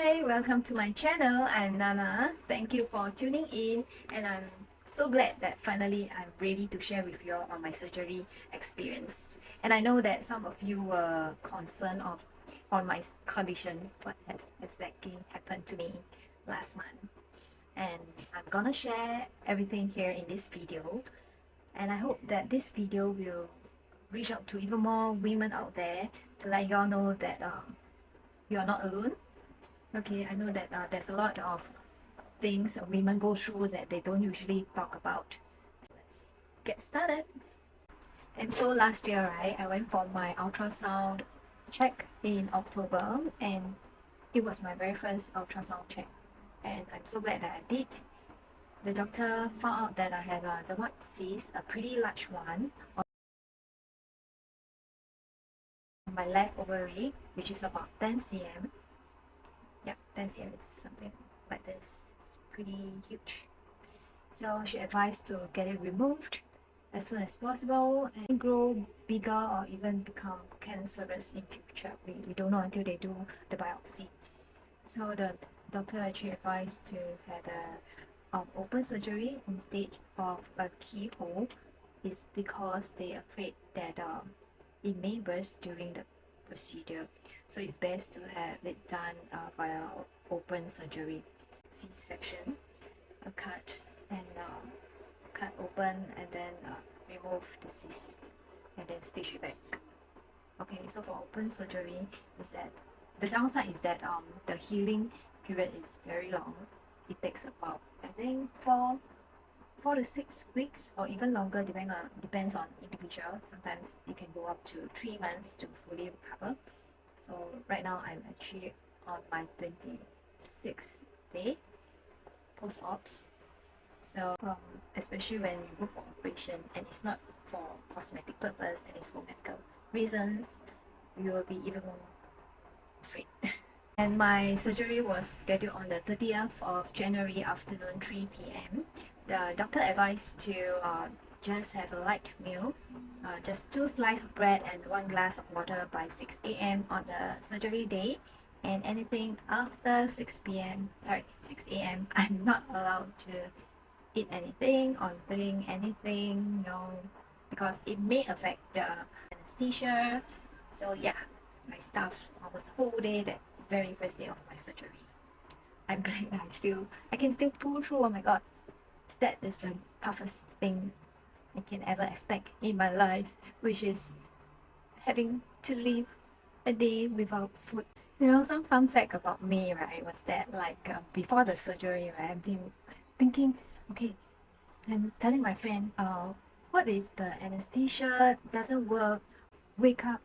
Hi, welcome to my channel. I'm Nana. Thank you for tuning in, and I'm so glad that finally I'm ready to share with you all on my surgery experience. And I know that some of you were concerned on my condition, what has exactly happened to me last month. And I'm gonna share everything here in this video. And I hope that this video will reach out to even more women out there to let y'all know that you are not alone. Okay, I know that there's a lot of things women go through that they don't usually talk about. So let's get started. And so last year, right, I went for my ultrasound check in October, and it was my very first ultrasound check. And I'm so glad that I did. The doctor found out that I had a dermoid cyst, a pretty large one, on my left ovary, which is about 10 cm. Yeah, 10 cm is something like this. It's pretty huge. So she advised to get it removed as soon as possible and grow bigger or even become cancerous in future. We don't know until they do the biopsy. So the doctor actually advised to have a open surgery instead of a keyhole. Is because they're afraid that it may burst during the procedure. So it's best to have it done via open surgery, C-section, a cut and cut open and then remove the cyst and then stitch it back. Okay, so for open surgery is that the downside is that the healing period is very long. It takes about, I think, 4 to 6 weeks or even longer, depends on individual. Sometimes it can go up to 3 months to fully recover. So right now I'm actually on my 26th day post-ops. So especially when you go for operation and it's not for cosmetic purpose and it's for medical reasons, you will be even more afraid. And my surgery was scheduled on the 30th of January afternoon 3 p.m. The doctor advised to just have a light meal, just 2 slices of bread and 1 glass of water by 6 a.m. on the surgery day, and anything after 6 a.m. I'm not allowed to eat anything or drink anything, because it may affect the anesthesia. So yeah, my stuff was the whole day, that very first day of my surgery. I'm glad that I can still pull through. Oh my god, that is the toughest thing I can ever expect in my life, which is having to live a day without food. Some fun fact about me, right, was that before the surgery, right, I've been thinking, okay, I'm telling my friend, what if the anesthesia doesn't work? Wake up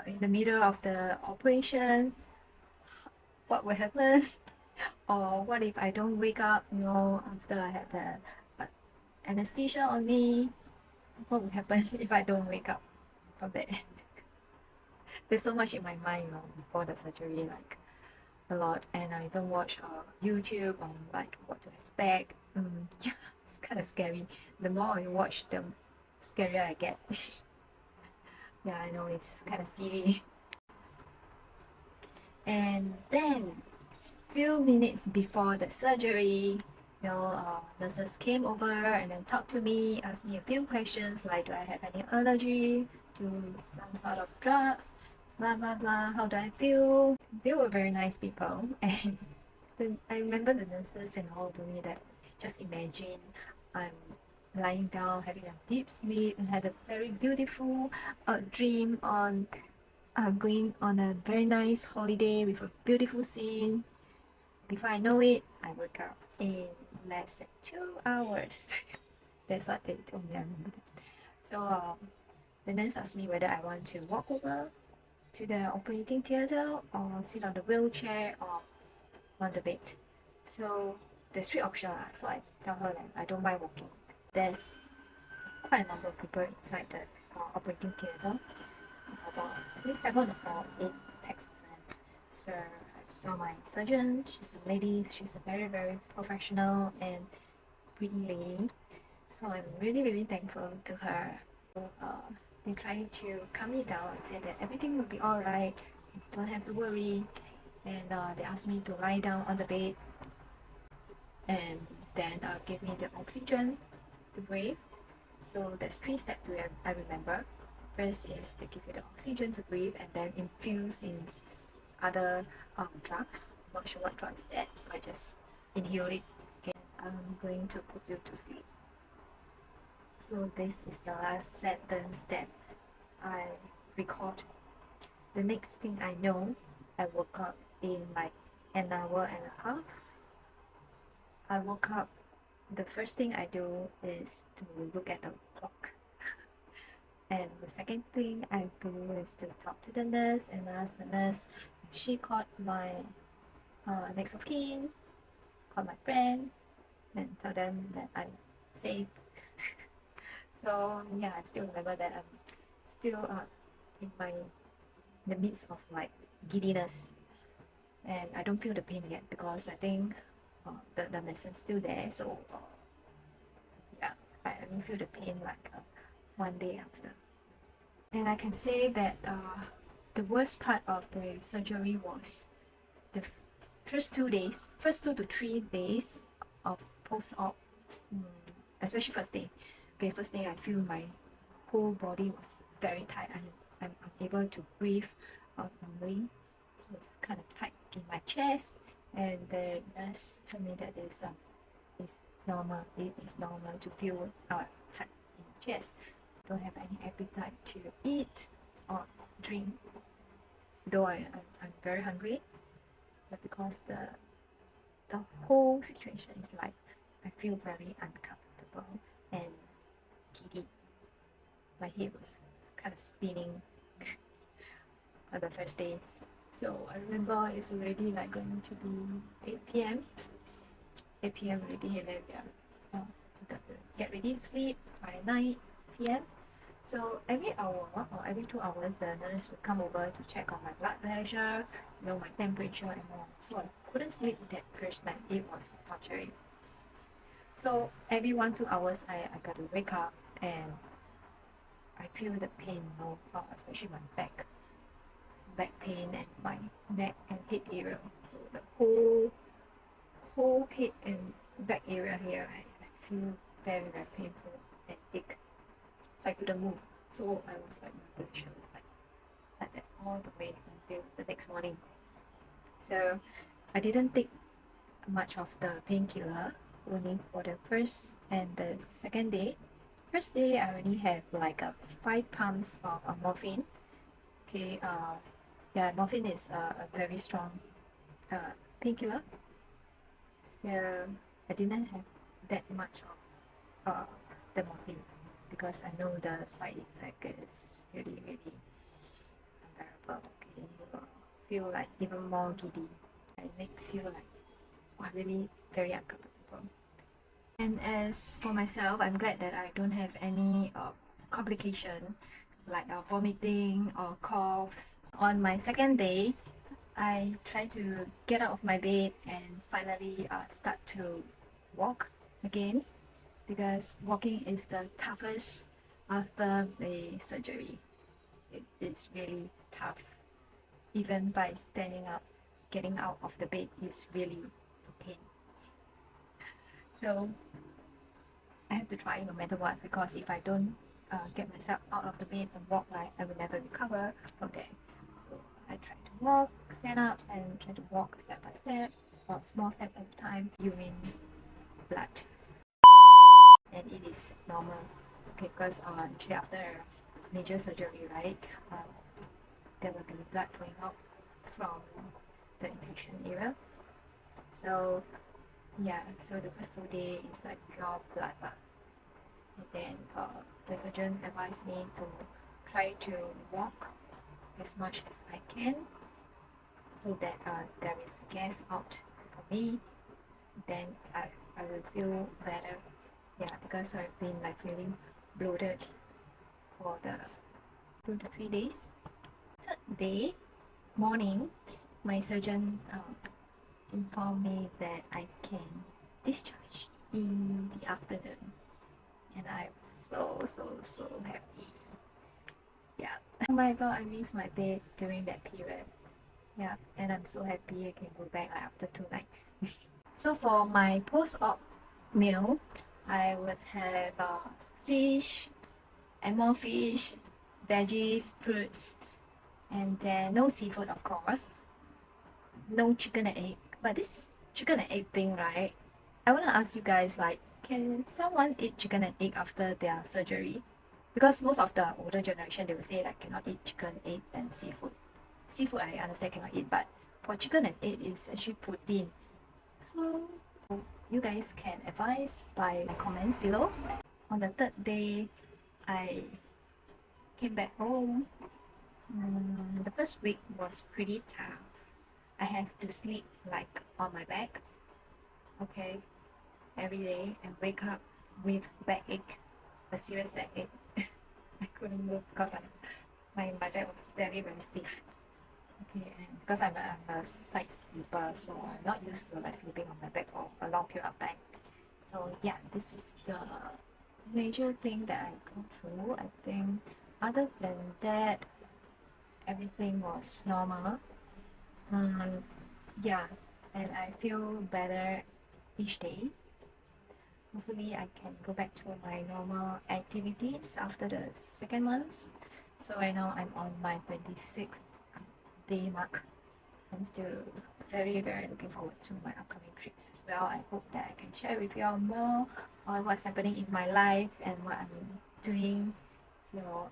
in the middle of the operation, what will happen? Or what if I don't wake up, after I had the anesthesia on me? What will happen if I don't wake up from that? There's so much in my mind, before the surgery, like a lot. And I even watch YouTube on like what to expect. Yeah, it's kind of scary. The more I watch, the scarier I get. Yeah, I know it's kind of silly. And then few minutes before the surgery, nurses came over and then talked to me, asked me a few questions like, do I have any allergy to some sort of drugs, blah blah blah, how do I feel. They were very nice people. And then I remember the nurses and all told me that, just imagine I'm lying down having a deep sleep and had a very beautiful dream on going on a very nice holiday with a beautiful scene. Before I know it, I woke up in less than 2 hours. That's what they told me. I remember that. So the nurse asked me whether I want to walk over to the operating theater or sit on the wheelchair or on the bed. So there's 3 options. So I tell her that I don't mind walking. There's quite a number of people inside the operating theater. About, I think, 7 or 8 packs of them. So I saw my surgeon. She's a lady. She's a very, very professional and pretty lady. So I'm really, really thankful to her. They tried to calm me down and said that everything will be alright. Don't have to worry. and they asked me to lie down on the bed, and then give me the oxygen to breathe. So there's 3 steps I remember. First is they give you the oxygen to breathe, and then infuse in other drugs. Not sure what drug is that, so I just inhale it. Okay, I'm going to put you to sleep. So this is the last sentence that I record. The next thing I know, I woke up in like an hour and a half. I woke up, the first thing I do is to look at the clock. And the second thing I do is to talk to the nurse and ask the nurse. She called my next of kin, called my friend, and tell them that I'm safe. So yeah, I still remember that I'm still in the midst of like giddiness, and I don't feel the pain yet because I think the medicine's still there. So yeah, I only feel the pain like 1 day after. And I can say that the worst part of the surgery was the first 2 days, first 2 to 3 days of post-op, especially first day. Okay, first day I feel my whole body was very tight. I'm unable to breathe normally, so it's kind of tight in my chest. And the nurse told me that it's normal. It is normal to feel tight in the chest. Don't have any appetite to eat or drink, though I'm very hungry, but because the whole situation is like I feel very uncomfortable and giddy. My head was kind of spinning on the first day. So I remember it's already like going to be 8 p.m. 8 p.m. already, and then got to get ready to sleep by 9 p.m. So every hour or every 2 hours, the nurse would come over to check on my blood pressure, my temperature and all. So I couldn't sleep that first night. It was torturing. So every 1-2 hours, I got to wake up and I feel the pain, especially my back pain and my neck and head area. So the whole head and back area here, I feel very, very painful and ache. So I couldn't move. So I was like, my position was like that all the way until the next morning. So I didn't take much of the painkiller, only for the first and the second day. First day I only have like 5 pumps of morphine. Okay, yeah, morphine is a very strong painkiller. So I didn't have that much of the morphine because I know the side effect is really, really unbearable. Okay, you will feel like even more giddy. It makes you like really very uncomfortable. And as for myself, I'm glad that I don't have any complication like vomiting or coughs. On my second day, I tried to get out of my bed and finally start to walk again, because walking is the toughest after the surgery. It's really tough. Even by standing up, getting out of the bed is really a pain. So I have to try no matter what, because if I don't get myself out of the bed and walk, I will never recover from there. So I try to walk, stand up, and try to walk step by step, or small step at a time, urine, blood. And it is normal, okay, because usually after major surgery, right, there will be blood flowing out from the incision area. So yeah, so the first 2 days is like pure blood. And then the surgeon advised me to try to walk as much as I can, so that there is gas out for me. Then I will feel better. Yeah, because I've been like feeling bloated for the 2 to 3 days. Third day morning, my surgeon informed me that I can discharge in the afternoon, and I'm so happy. Yeah. Oh my god, I miss my bed during that period. Yeah, and I'm so happy I can go back like, after 2 nights. So for my post-op meal, I would have fish and more fish, veggies, fruits, and then no seafood of course, no chicken and egg. But this chicken and egg thing, right? I want to ask you guys, like, can someone eat chicken and egg after their surgery? Because most of the older generation, they will say like cannot eat chicken, egg, and seafood. Seafood I understand cannot eat, but for chicken and egg is actually protein. So you guys can advise by comments below. On the third day, I came back home. The first week was pretty tough. I have to sleep like on my back, okay, every day, and wake up with backache, a serious backache. I couldn't move because my back was very stiff. Okay, and because I'm a side sleeper, so I'm not used to like sleeping on my back for a long period of time. So yeah, this is the major thing that I go through. I think other than that, everything was normal. Yeah, and I feel better each day. Hopefully I can go back to my normal activities after the second month. So right now I'm on my 26th day mark. I'm still very looking forward to my upcoming trips as well. I hope that I can share with you all more on what's happening in my life and what I'm doing,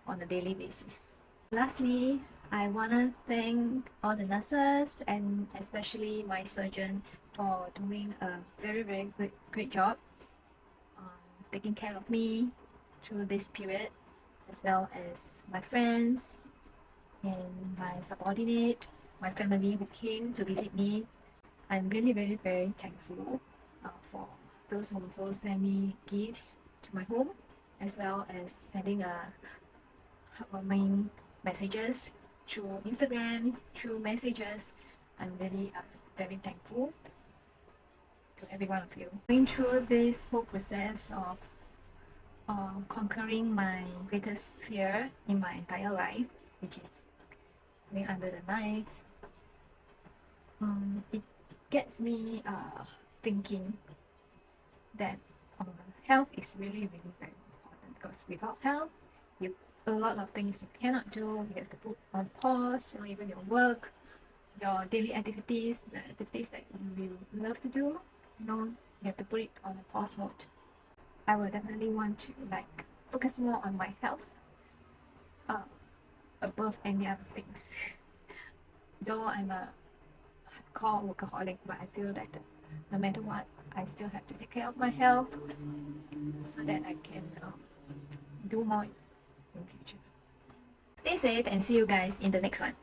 on a daily basis. Lastly, I want to thank all the nurses and especially my surgeon for doing a very great job taking care of me through this period, as well as my friends and my subordinate, my family who came to visit me. I'm really very thankful for those who also send me gifts to my home, as well as sending heartwarming messages through Instagram, through messages. I'm really very thankful to every one of you. Going through this whole process of conquering my greatest fear in my entire life, which is going under the knife, it gets me thinking that health is really very important, because without health, a lot of things you cannot do. You have to put on pause, even your work, your daily activities, the activities that you love to do, you have to put it on a pause mode. I will definitely want to focus more on my health above any other things. Though I'm a hardcore workaholic, but I feel that no matter what, I still have to take care of my health so that I can do more in future. Stay safe and see you guys in the next one.